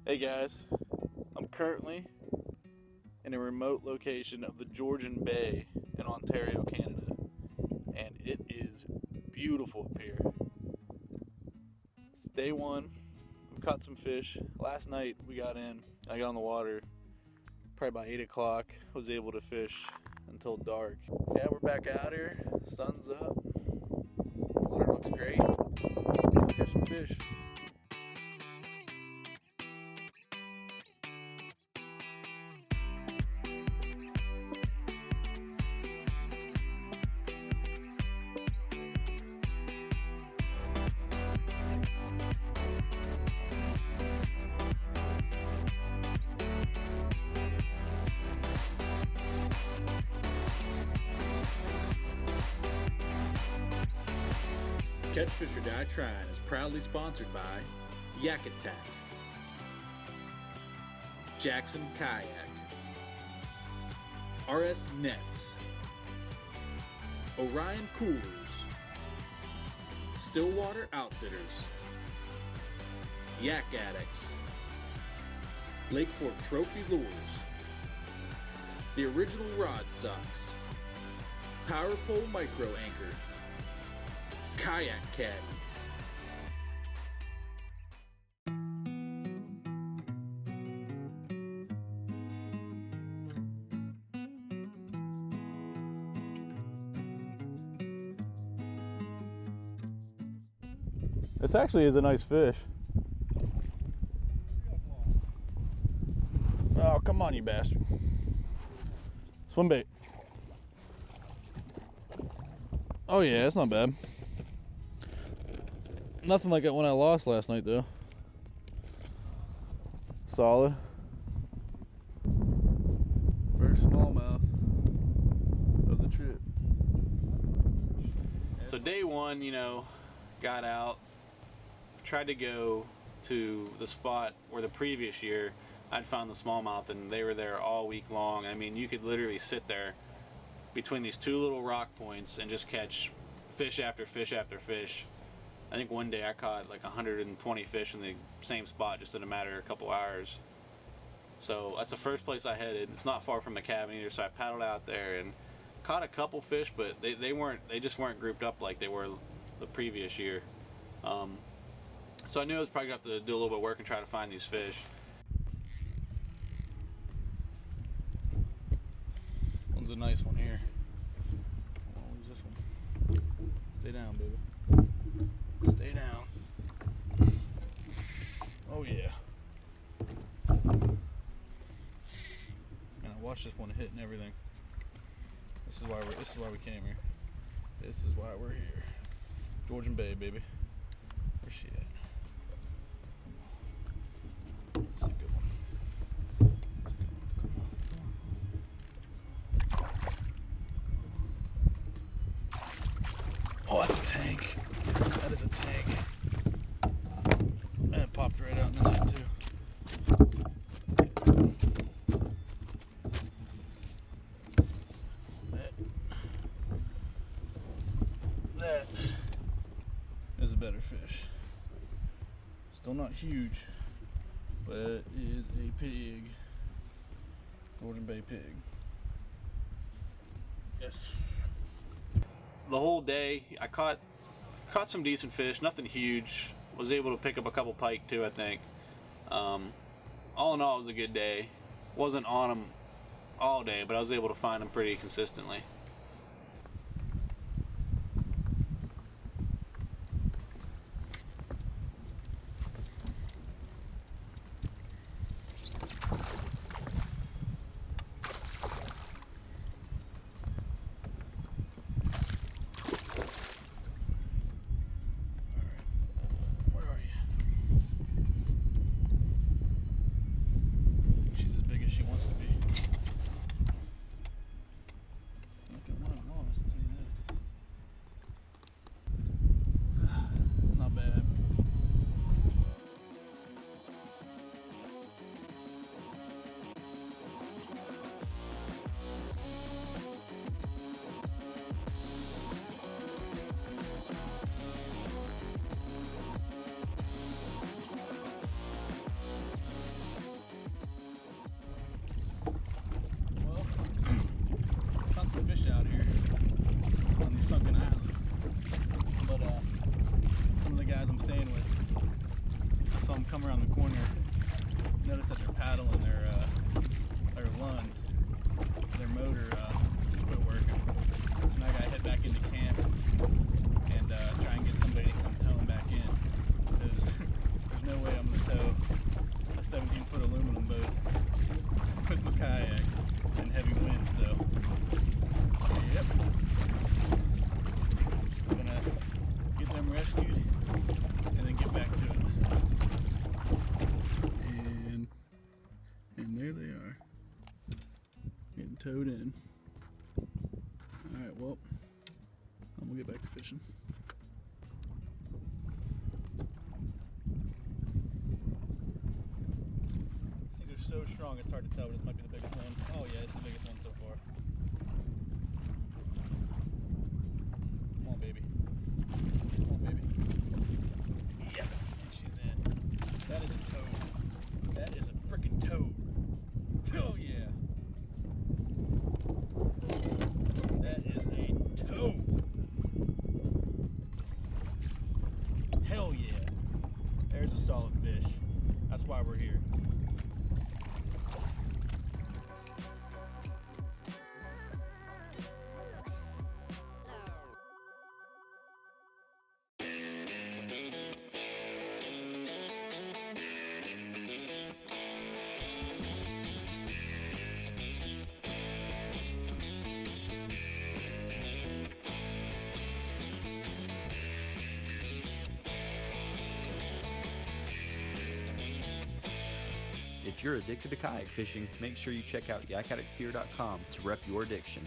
Hey guys, I'm currently in a remote location of the Georgian Bay in Ontario, Canada, and it is beautiful up here. It's day one. We've caught some fish. Last night we got in, I got on the water probably about 8 o'clock, was able to fish until dark. Yeah, we're back out here, sun's up, water looks great, catch some fish. Catch Fish or Die Trying is proudly sponsored by Yak Attack, Jackson Kayak, RS Nets, Orion Coolers, Stillwater Outfitters, Yak Addicts, Lake Fork Trophy Lures, The Original Rod Socks, Power Pole Micro Anchor, Kayak Caddy. This actually is a nice fish. Oh, come on, you bastard. Swim bait. Oh yeah, it's not bad. Nothing like that one I lost last night though. Solid. First smallmouth of the trip. So day one, got out, tried to go to the spot where the previous year I'd found the smallmouth, and they were there all week long. I mean, you could literally sit there between these two little rock points and just catch fish after fish after fish. I think one day I caught like 120 fish in the same spot just in a matter of a couple hours. So that's the first place I headed. It's not far from the cabin either, so I paddled out there and caught a couple fish, but they just weren't grouped up like they were the previous year. So I knew I was probably going to have to do a little bit of work and try to find these fish. One's a nice one here. I'll use this one. Stay down, baby. Stay down. Oh yeah. And I watched this one hit and everything. This is why we came here. This is why we're here. Georgian Bay, baby. Where's she at? That's a good one. Oh, that's a tank. That is a tank. And it popped right out in the net too. That is a better fish. Still not huge, but it is a pig. Georgian Bay pig. Yes. The whole day I caught some decent fish, nothing huge. Was able to pick up a couple pike too, I think. All in all, it was a good day. Wasn't on them all day, but I was able to find them pretty consistently. Notice that their paddle and their lung, their motor quit working. So now I gotta head back into camp and try and get somebody to come tow them back in. Because there's no way I'm gonna tow a 17-foot aluminum boat with my kayak in heavy winds. So, yep. I'm gonna get them rescued and then get back to it. And there they are, getting towed in. Alright, well, I'm gonna get back to fishing. These things are so strong it's hard to tell, but this might be the biggest one. Oh yeah, it's the biggest one so far. Come on, baby. Come on, baby. Yes! And she's in. That is a toad. That is a freaking toad. Oh yeah. That is a toad. Hell yeah. There's a solid fish. That's why we're here. If you're addicted to kayak fishing, make sure you check out yakaddictsgear.com to rep your addiction.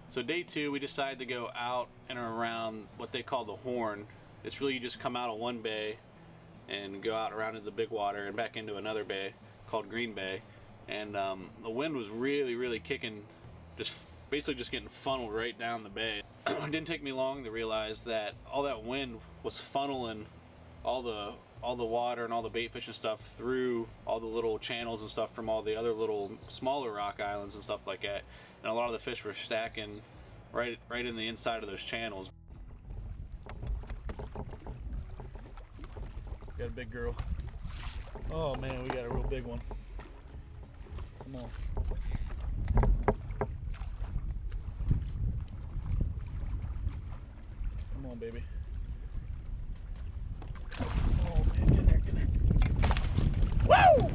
So day 2, we decided to go out and around what they call the Horn. It's really you just come out of one bay and go out around into the big water and back into another bay called Green Bay. And the wind was really kicking, basically just getting funneled right down the bay. It didn't take me long to realize that all that wind was funneling all the water and all the bait fish and stuff through all the little channels and stuff from all the other little smaller rock islands and stuff like that. And a lot of the fish were stacking right in the inside of those channels. Got a big girl. Oh man, we got a real big one. Come on. Come on, baby. Oh man, get in there, get in there. Woo!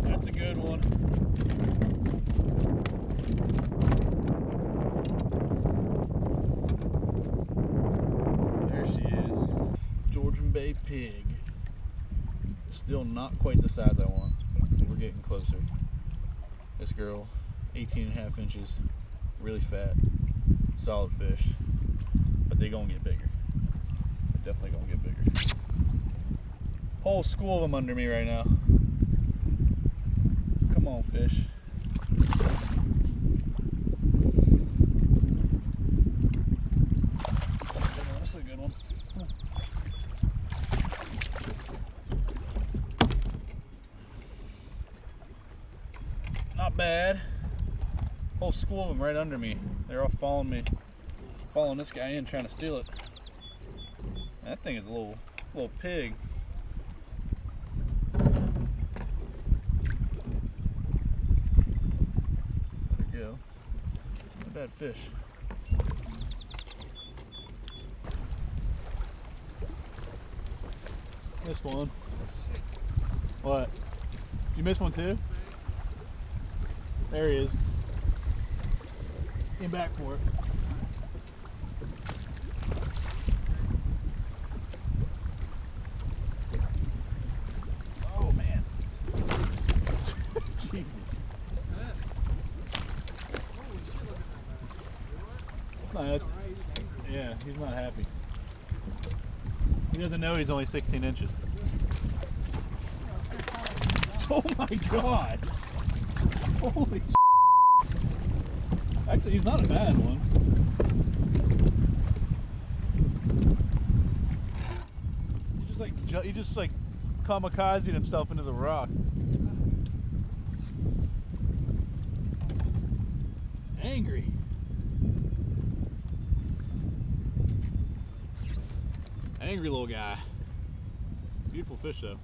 That's a good one. There she is. Georgian Bay pig. Still not quite the size I want. We're getting closer. This girl, 18.5 inches, really fat, solid fish, but they gonna get bigger. They're definitely gonna get bigger. Whole school of them under me right now. Come on, fish. This is a good one. Not bad. Whole school of them right under me. They're all following me, following this guy in, trying to steal it. That thing is a little pig. There we go. Not a bad fish. Missed one. What? You missed one too? There he is. Came back for it. Oh man. Jeez. It's not, yeah, he's not happy. He doesn't know he's only 16 inches. Oh my god! Holy s***. Actually, he's not a bad one. he just like kamikazed himself into the rock. Angry. Angry little guy. Beautiful fish though.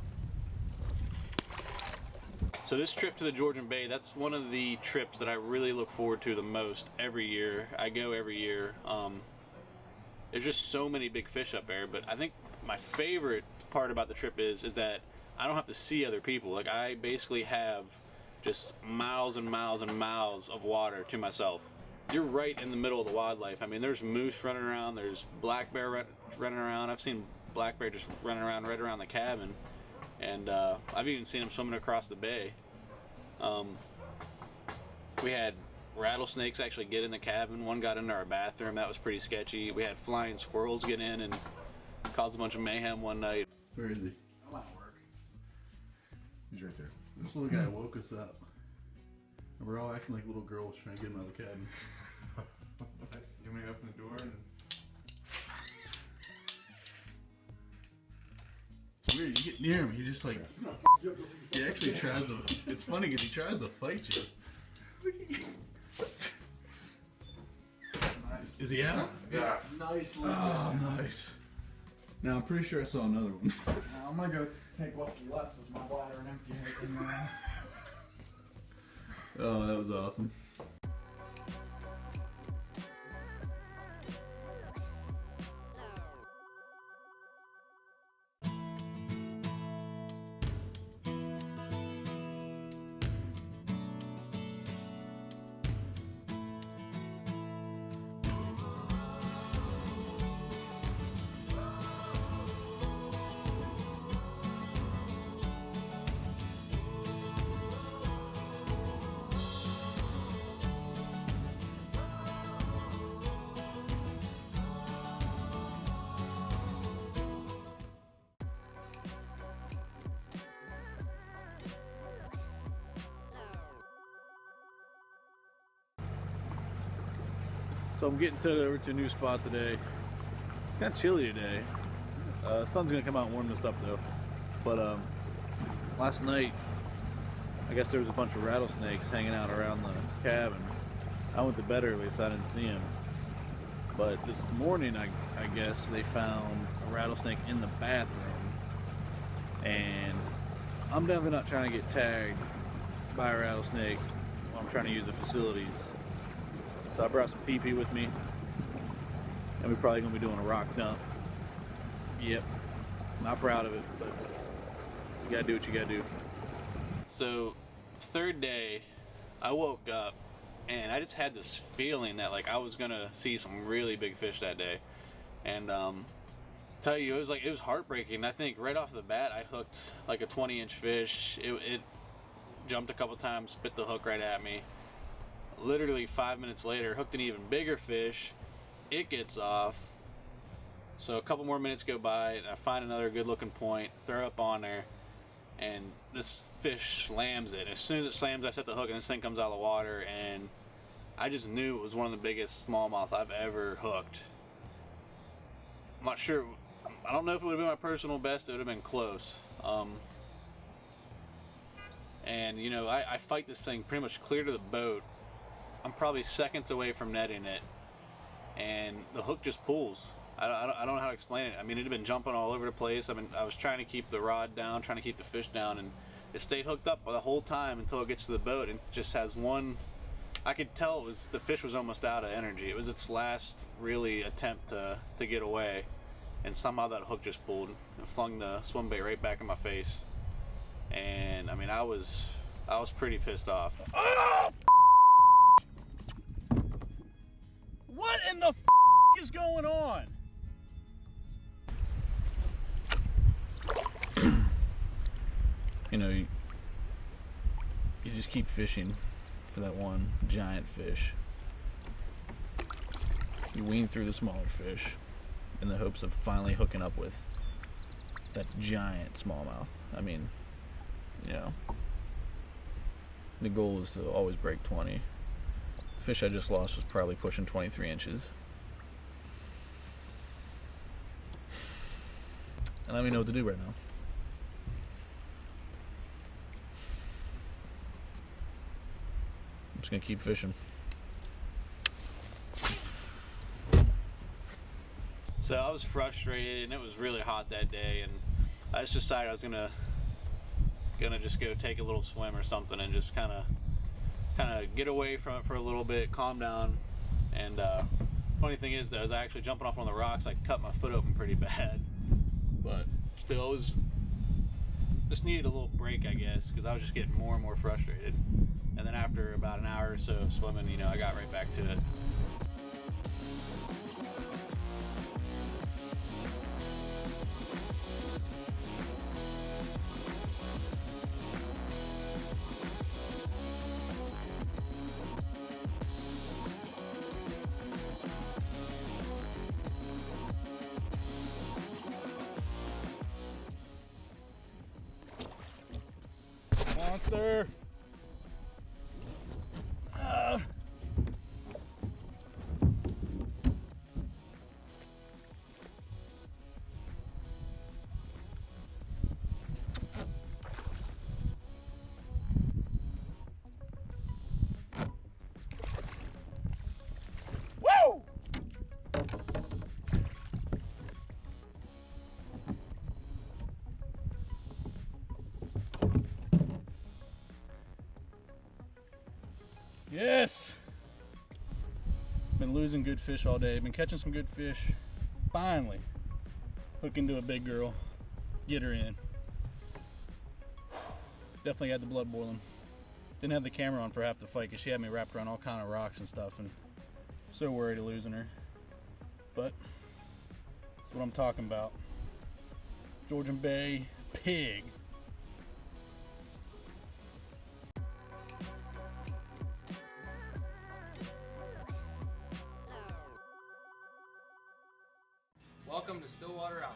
So this trip to the Georgian Bay, that's one of the trips that I really look forward to the most every year. I go every year. There's just so many big fish up there, but I think my favorite part about the trip is that I don't have to see other people. Like, I basically have just miles and miles and miles of water to myself. You're right in the middle of the wildlife. I mean, there's moose running around, there's black bear running around. I've seen black bear just running around right around the cabin, and I've even seen them swimming across the bay. We had rattlesnakes actually get in the cabin. One got into our bathroom. That was pretty sketchy. We had flying squirrels get in and cause a bunch of mayhem one night. Where is he? I'm at work. He's right there. This little guy woke us up. And we're all acting like little girls trying to get him out of the cabin. You want me to open the door? And... It's weird. You get near him, he just like... It's gonna f you up just like He actually tries to... It's funny because he tries to fight you. Nice. Is he out? Yeah. Nicely. Oh, nice. Now I'm pretty sure I saw another one. Now I'm gonna go take what's left with my bladder and empty everything around. Oh, that was awesome. So I'm getting towed over to a new spot today. It's kind of chilly today. Sun's gonna come out and warm this up though. But last night, I guess there was a bunch of rattlesnakes hanging out around the cabin. I went to bed early, so I didn't see them. But this morning, I guess they found a rattlesnake in the bathroom. And I'm definitely not trying to get tagged by a rattlesnake while I'm trying to use the facilities. So I brought some TP with me, and we're probably gonna be doing a rock dump. Yep, not proud of it, but you gotta do what you gotta do. So, third day, I woke up and I just had this feeling that like I was gonna see some really big fish that day. And tell you, it was heartbreaking. I think right off the bat I hooked like a 20-inch fish. It jumped a couple times, spit the hook right at me. Literally 5 minutes later, hooked an even bigger fish. It gets off. So a couple more minutes go by and I find another good looking point, throw up on there, and this fish slams it. As soon as it slams, I set the hook and this thing comes out of the water, and I just knew it was one of the biggest smallmouth I've ever hooked. I'm not sure, I don't know if it would have been my personal best, it would have been close. And you know, I fight this thing pretty much clear to the boat. I'm probably seconds away from netting it, and the hook just pulls. I don't know how to explain it. I mean, it had been jumping all over the place. I was trying to keep the rod down, trying to keep the fish down, and it stayed hooked up the whole time until it gets to the boat and just has one. I could tell the fish was almost out of energy. It was its last really attempt to get away, and somehow that hook just pulled and flung the swim bait right back in my face. And I mean, I was pretty pissed off. Oh! What in the is going on? You know, you just keep fishing for that one giant fish. You wean through the smaller fish in the hopes of finally hooking up with that giant smallmouth. I mean, you know, the goal is to always break 20. The fish I just lost was probably pushing 23 inches. And Let me know what to do right now. I'm just gonna keep fishing. So I was frustrated, and it was really hot that day, and I just decided I was gonna just go take a little swim or something, and just kind of get away from it for a little bit, calm down. And funny thing is, though, as I actually jumping off on the rocks, I cut my foot open pretty bad. But still, it was just needed a little break, I guess, because I was just getting more and more frustrated. And then after about an hour or so of swimming, you know, I got right back to it. Monster! Woo! Yes! Been losing good fish all day. Been catching some good fish. Finally, hook into a big girl. Get her in. Definitely had the blood boiling. Didn't have the camera on for half the fight because she had me wrapped around all kind of rocks and stuff, and so worried of losing her. But that's what I'm talking about. Georgian Bay pig. Welcome to Stillwater Outfitters.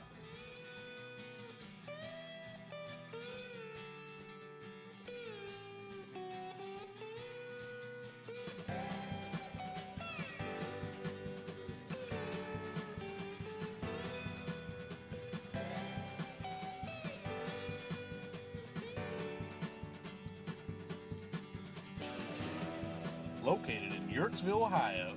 Located in Yurtsville, Ohio.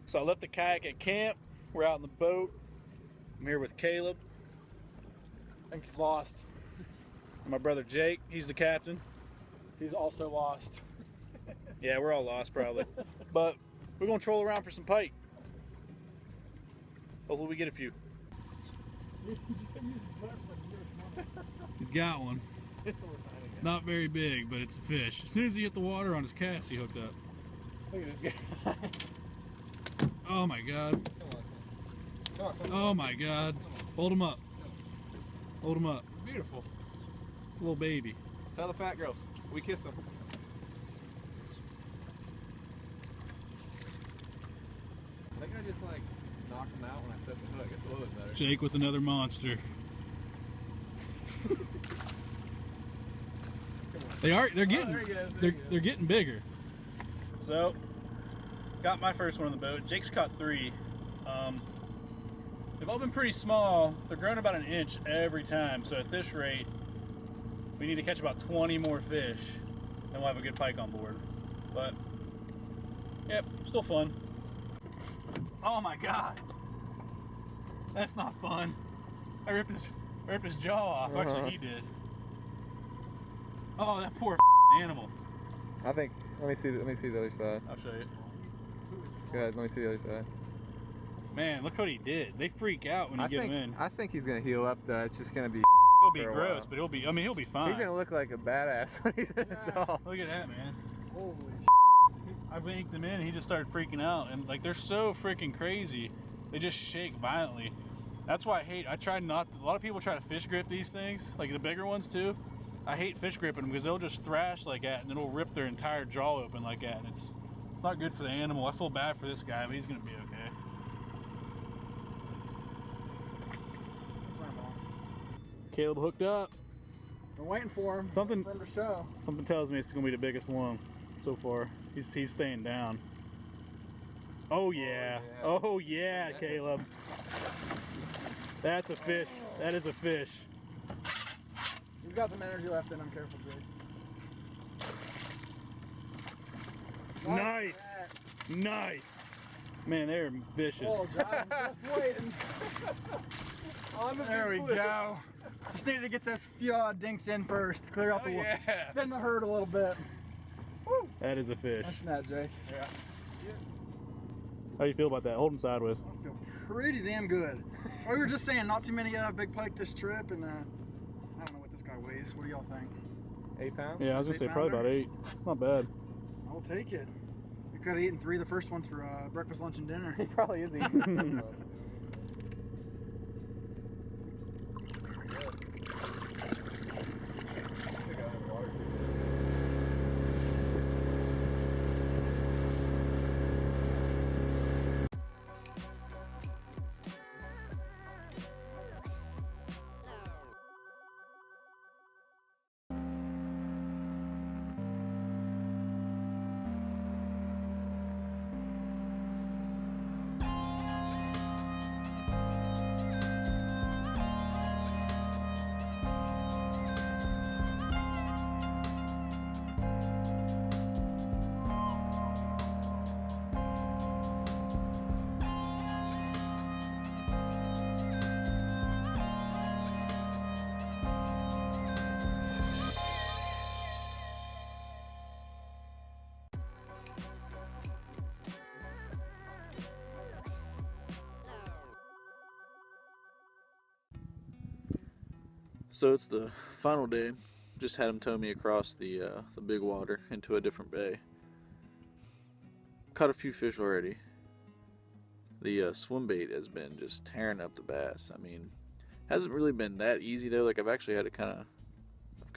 So I left the kayak at camp. We're out in the boat. I'm here with Caleb. I think he's lost. And my brother Jake. He's the captain. He's also lost. Yeah, we're all lost probably. But we're gonna troll around for some pike. Hopefully we get a few. He's got one. Not very big, but it's a fish. As soon as he hit the water on his cast, he hooked up. Look at this guy. Oh my god. Oh my god. Hold him up. Hold him up. Beautiful. It's a little baby. Tell the fat girls. We kiss them. I think I just like knocked him out when I set the hook. It's a little bit better. Jake with another monster. They're getting there he goes, they're getting bigger. So got my first one on the boat. Jake's caught 3. They've all been pretty small. They're growing about an inch every time. So at this rate, we need to catch about 20 more fish, and we'll have a good pike on board. But yep, still fun. Oh my god, that's not fun. I ripped his jaw off. Actually, he did. Oh, that poor animal. I think. Let me see the other side. I'll show you. Go ahead. Let me see the other side. Man, look what he did. They freak out when you get him in. I think he's gonna heal up though. It's just gonna be. He'll be for a gross, while. but he'll be. I mean, he'll be fine. He's gonna look like a badass when he's in the doll. Look at that, man. Holy I banked him in, and he just started freaking out. And like, they're so freaking crazy. They just shake violently. That's why I try not. A lot of people try to fish grip these things, like the bigger ones too. I hate fish gripping them because they'll just thrash like that, and it'll rip their entire jaw open like that. And it's not good for the animal. I feel bad for this guy, but he's gonna be okay. Caleb hooked up. We're waiting for him. Something- Waiting for him to show. Something tells me it's gonna be the biggest one so far. He's staying down. Oh yeah. Oh yeah, Caleb. That's a fish. That is a fish. He's got some energy left in him. Careful, Jake. Nice. Nice. Man, they're vicious. Oh, John, just waiting. There we go. Just needed to get this few dinks in first. Clear out the thin the herd a little bit. Woo. That is a fish. That's that, Jake. Yeah. How do you feel about that? Hold him sideways. I feel pretty damn good. Well, we were just saying, not too many big pike this trip, and I don't know what this guy weighs. What do y'all think? 8 pounds? Yeah, I was gonna say probably about 8. Not bad. I'll take it. We could have eaten 3 of the first ones for breakfast, lunch, and dinner. He probably is eating. So it's the final day. Just had him tow me across the big water into a different bay. Caught a few fish already. The swim bait has been just tearing up the bass. I mean, hasn't really been that easy though. Like I've actually had to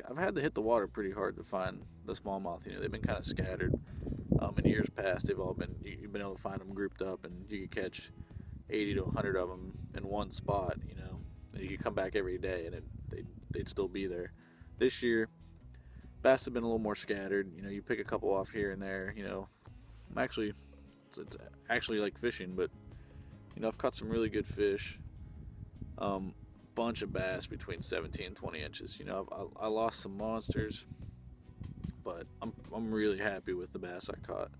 I've had to hit the water pretty hard to find the smallmouth. You know, they've been kind of scattered. In years past, they've all been, you've been able to find them grouped up, and you could catch 80 to 100 of them in one spot. You know, and you could come back every day, and they'd still be there. This year, bass have been a little more scattered. You know, you pick a couple off here and there. You know, it's actually like fishing, but you know, I've caught some really good fish. Bunch of bass between 17 and 20 inches. You know, I lost some monsters, but I'm really happy with the bass I caught.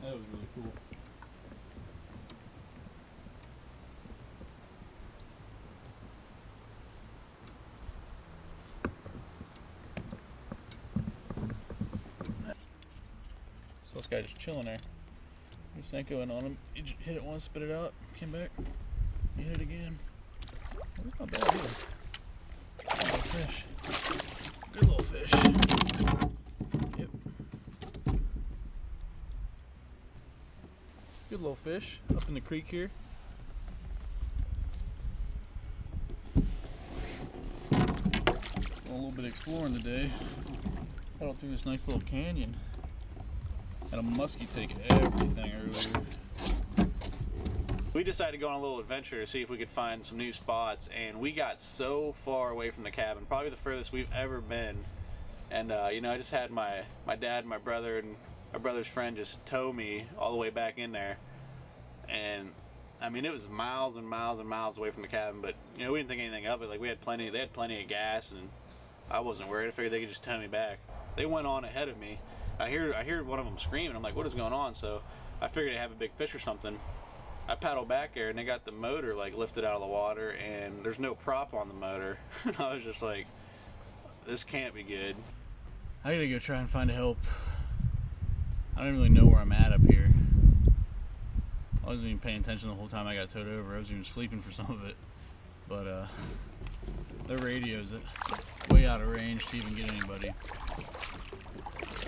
That was really cool. So this guy just chilling there. You Senko in on him. You just hit it once, spit it out, came back. You hit it again. That's not bad either. Good little fish. Good little fish. Yep. Good little fish up in the creek here. Doing a little bit of exploring today. Paddled through this nice little canyon. Had a muskie take everything earlier. We decided to go on a little adventure to see if we could find some new spots, and we got so far away from the cabin, probably the furthest we've ever been. And you know, I just had my dad and my brother and my brother's friend just tow me all the way back in there. And I mean, it was miles and miles and miles away from the cabin, but you know, we didn't think anything of it. Like, they had plenty of gas, and I wasn't worried. I figured they could just tow me back. They went on ahead of me. I hear one of them screaming. I'm like, what is going on? So I figured they have a big fish or something. I paddled back there, and they got the motor like lifted out of the water, and there's no prop on the motor. And I was just like, this can't be good. I gotta go try and find help. I don't really know where I'm at up here. I wasn't even paying attention the whole time I got towed over. I was even sleeping for some of it. But their radio's way out of range to even get anybody.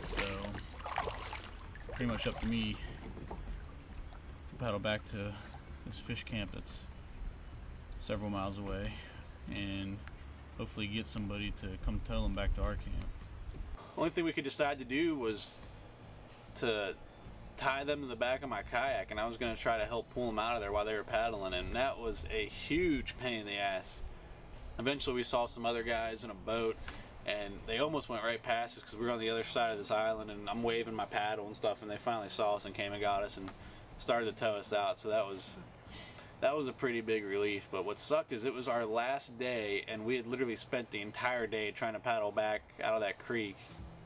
So pretty much up to me to paddle back to this fish camp that's several miles away and hopefully get somebody to come tow them back to our camp. Only thing we could decide to do was to tie them to the back of my kayak, and I was going to try to help pull them out of there while they were paddling, and that was a huge pain in the ass. Eventually we saw some other guys in a boat, and they almost went right past us because we were on the other side of this island, and I'm waving my paddle and stuff, and they finally saw us and came and got us and started to tow us out. So that was a pretty big relief. But what sucked is it was our last day, and we had literally spent the entire day trying to paddle back out of that creek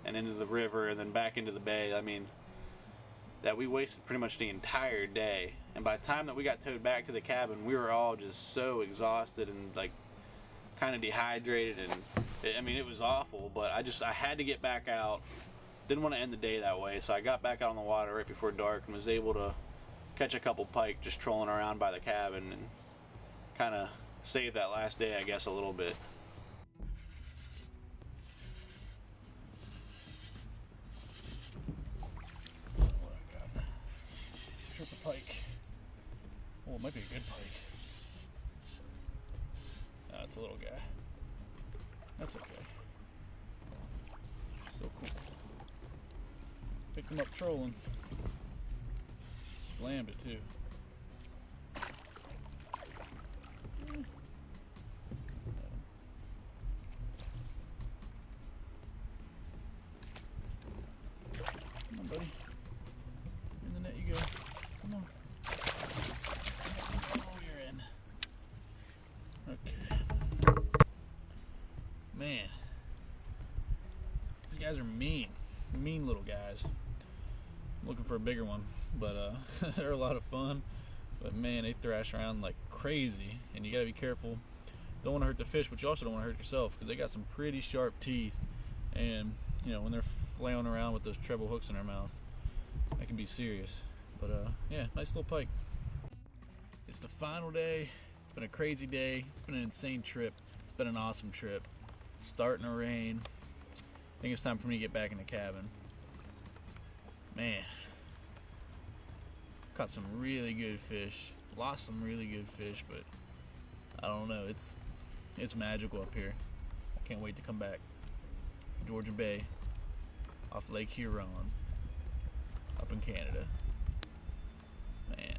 and into the river and then back into the bay. I mean, that we wasted pretty much the entire day. And by the time that we got towed back to the cabin, we were all just so exhausted and like kind of dehydrated, and it was awful. But I had to get back out. Didn't want to end the day that way, so I got back out on the water right before dark and was able to catch a couple pike just trolling around by the cabin and kind of save that last day, I guess, a little bit. What I got? Sure, it's a pike. Oh, it might be a good pike. No, it's a little guy. That's okay. So cool. Picked him up trolling. Slammed it too. Come on, buddy. In the net you go. Come on. Oh, you're in. Okay. Man. These guys are mean. Mean little guys. I'm looking for a bigger one, but they're a lot of fun. But man, they thrash around like crazy, and you gotta be careful. Don't want to hurt the fish, but you also don't want to hurt yourself because they got some pretty sharp teeth, and you know, when they're flailing around with those treble hooks in their mouth, that can be serious. But yeah, nice little pike. It's the final day. It's been a crazy day. It's been an insane trip. It's been an awesome trip. It's starting to rain. I think it's time for me to get back in the cabin. Man, caught some really good fish. Lost some really good fish, but I don't know. It's magical up here. I can't wait to come back. Georgian Bay, off Lake Huron, up in Canada. Man.